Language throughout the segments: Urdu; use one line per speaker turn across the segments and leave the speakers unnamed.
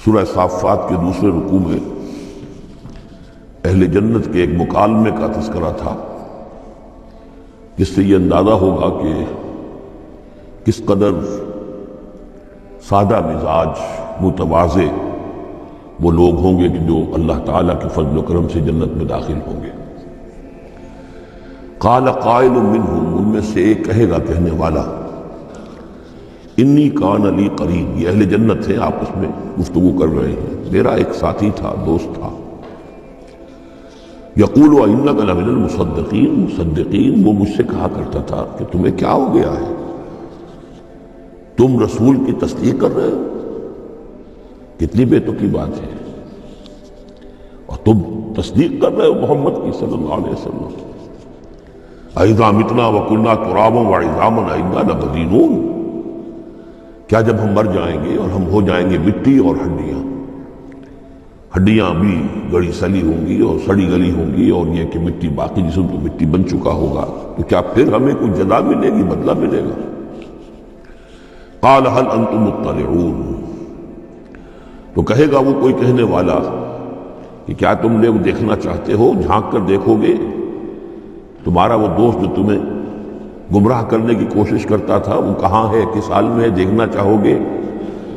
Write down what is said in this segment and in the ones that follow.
سورہ صافات کے دوسرے رکوع میں اہل جنت کے ایک مکالمے کا تذکرہ تھا، جس سے یہ اندازہ ہوگا کہ کس قدر سادہ مزاج متواضع وہ لوگ ہوں گے کہ جو اللہ تعالیٰ کے فضل و کرم سے جنت میں داخل ہوں گے۔ قال قائل منہم، ان میں سے ایک کہے گا کہنے والا، انی کان لی قرین، یہ اہل جنت ہیں، آپس میں گفتگو کر رہے ہیں، میرا ایک ساتھی تھا، دوست تھا، یقول وانک لمن المصدقین، مصدقین، وہ مجھ سے کہا کرتا تھا کہ تمہیں کیا ہو گیا ہے، تم رسول کی تصدیق کر رہے ہو، کتنی بے تکی بات ہے، اور تم تصدیق کر رہے ہو محمد کی صلی اللہ علیہ وسلم۔ اذا متنا وکنا ترابا وعظاما انا لمدینون، کیا جب ہم مر جائیں گے اور ہم ہو جائیں گے مٹی اور ہڈیاں بھی گڑی سلی ہوں گی اور سڑی گلی ہوں گی، اور یہ کہ مٹی باقی جسم تو مٹی بن چکا ہوگا، تو کیا پھر ہمیں کوئی جزا ملے گی، بدلہ ملے گا؟ قال هل انتم مطلعون، تو کہے گا وہ کوئی کہنے والا کہ کیا تم لوگ دیکھنا چاہتے ہو، جھانک کر دیکھو گے، تمہارا وہ دوست جو تمہیں گمراہ کرنے کی کوشش کرتا تھا وہ کہاں ہے، کس حال میں ہے، دیکھنا چاہو گے؟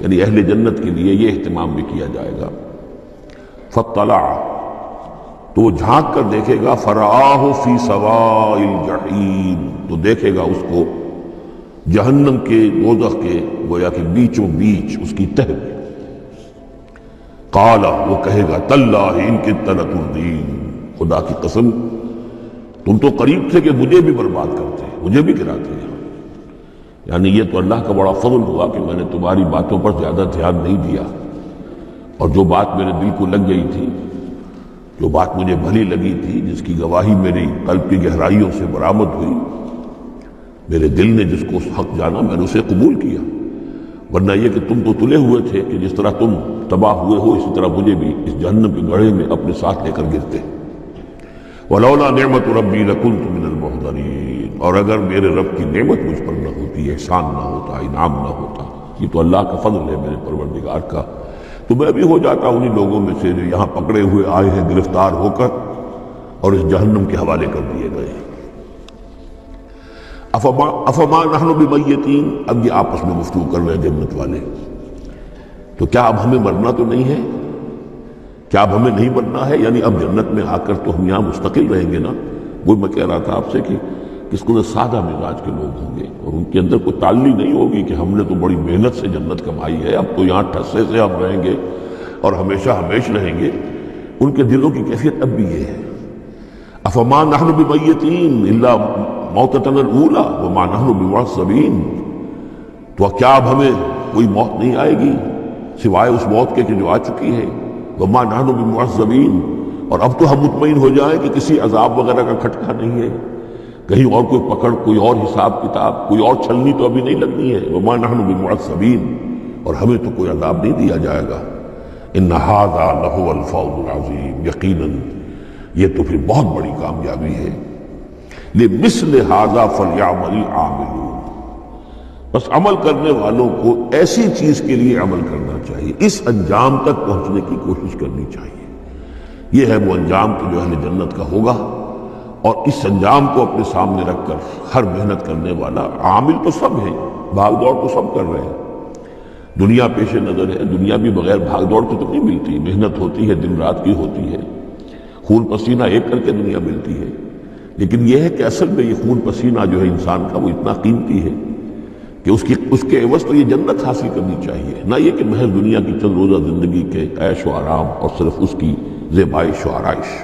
یعنی اہل جنت کے لیے یہ اہتمام بھی کیا جائے گا۔ فاطلع، تو وہ جھانک کر دیکھے گا، فرآہ فی سواء الجحیم، تو دیکھے گا اس کو جہنم کے، دوزخ کے گویا کہ بیچوں بیچ اس کی تہ میں۔ قال، وہ کہے گا، تاللہ ان کدت لتردین، خدا کی قسم تم تو قریب تھے کہ مجھے بھی برباد کرتے، مجھے بھی گراتے ہیں، یعنی یہ تو اللہ کا بڑا فضل ہوا کہ میں نے تمہاری باتوں پر زیادہ دھیان نہیں دیا، اور جو بات میرے دل کو لگ گئی تھی، جو بات مجھے بھلی لگی تھی، جس کی گواہی میری قلب کی گہرائیوں سے برآمد ہوئی، میرے دل نے جس کو حق جانا میں نے اسے قبول کیا، ورنہ یہ کہ تم تو تلے ہوئے تھے کہ جس طرح تم تباہ ہوئے ہو اسی طرح مجھے بھی اس جہنم کے گڑھے میں اپنے ساتھ لے کر گرتے۔ وَلَوْلَا نِعْمَةُ رَبِّي لَكُنْتُ مِنَ الْمُحْضَرِينَ، اور اگر میرے رب کی نعمت مجھ پر نہ ہوتی، احسان نہ ہوتا، انعام نہ ہوتا، یہ تو اللہ کا فضل ہے میرے پروردگار کا، تو میں بھی ہو جاتا انہی لوگوں میں سے جو یہاں پکڑے ہوئے آئے ہیں گرفتار ہو کر اور اس جہنم کے حوالے کر دیے گئے۔ افما نحن بمیتین، اب یہ آپس میں گفتگو کر رہے ہیں جنت والے، تو کیا اب ہمیں مرنا تو نہیں ہے، کیا اب ہمیں نہیں مرنا ہے، یعنی اب جنت میں آ کر تو ہم یہاں مستقل رہیں گے نا۔ وہ میں کہہ رہا تھا آپ سے کہ کس قدر سادہ مزاج کے لوگ ہوں گے، اور ان کے اندر کوئی تعلی نہیں ہوگی کہ ہم نے تو بڑی محنت سے جنت کمائی ہے، اب تو یہاں ٹھسے سے ہم رہیں گے اور ہمیشہ ہمیش رہیں گے۔ ان کے دلوں کی کیفیت اب بھی یہ ہے، افما نحن بمیتین الا موتتنا الاولی وما نحن بمعذبین، تو کیا اب ہمیں کوئی موت نہیں آئے گی سوائے اس موت کے کہ جو آ چکی ہے، وما نحن بمعذبین، اور اب تو ہم مطمئن ہو جائیں کہ کسی عذاب وغیرہ کا کھٹکا نہیں ہے، کہیں اور کوئی پکڑ، کوئی اور حساب کتاب، کوئی اور چھلنی تو ابھی نہیں لگنی ہے، وما نحن بمعذبین، اور ہمیں تو کوئی عذاب نہیں دیا جائے گا۔ ان ھذا لہو الفوز العظیم، یقیناً یہ تو پھر بہت بڑی کامیابی ہے۔ لمثل ھذا فلیعمل العاملون، بس عمل کرنے والوں کو ایسی چیز کے لیے عمل کرنا چاہیے، اس انجام تک پہنچنے کی کوشش کرنی چاہیے۔ یہ ہے وہ انجام کہ جو اہل جنت کا ہوگا، اور اس انجام کو اپنے سامنے رکھ کر ہر محنت کرنے والا، عامل تو سب ہیں، بھاگ دوڑ تو سب کر رہے ہیں، دنیا پیش نظر ہے، دنیا بھی بغیر بھاگ دوڑ کے تو نہیں ملتی، محنت ہوتی ہے، دن رات کی ہوتی ہے، خون پسینہ ایک کر کے دنیا ملتی ہے، لیکن یہ ہے کہ اصل میں یہ خون پسینہ جو ہے انسان کا وہ اتنا قیمتی ہے کہ اس کے عوض تو یہ جنت حاصل کرنی چاہیے، نہ یہ کہ محض دنیا کی چند روزہ زندگی کے عیش و آرام اور صرف اس کی زیبائش و آرائش۔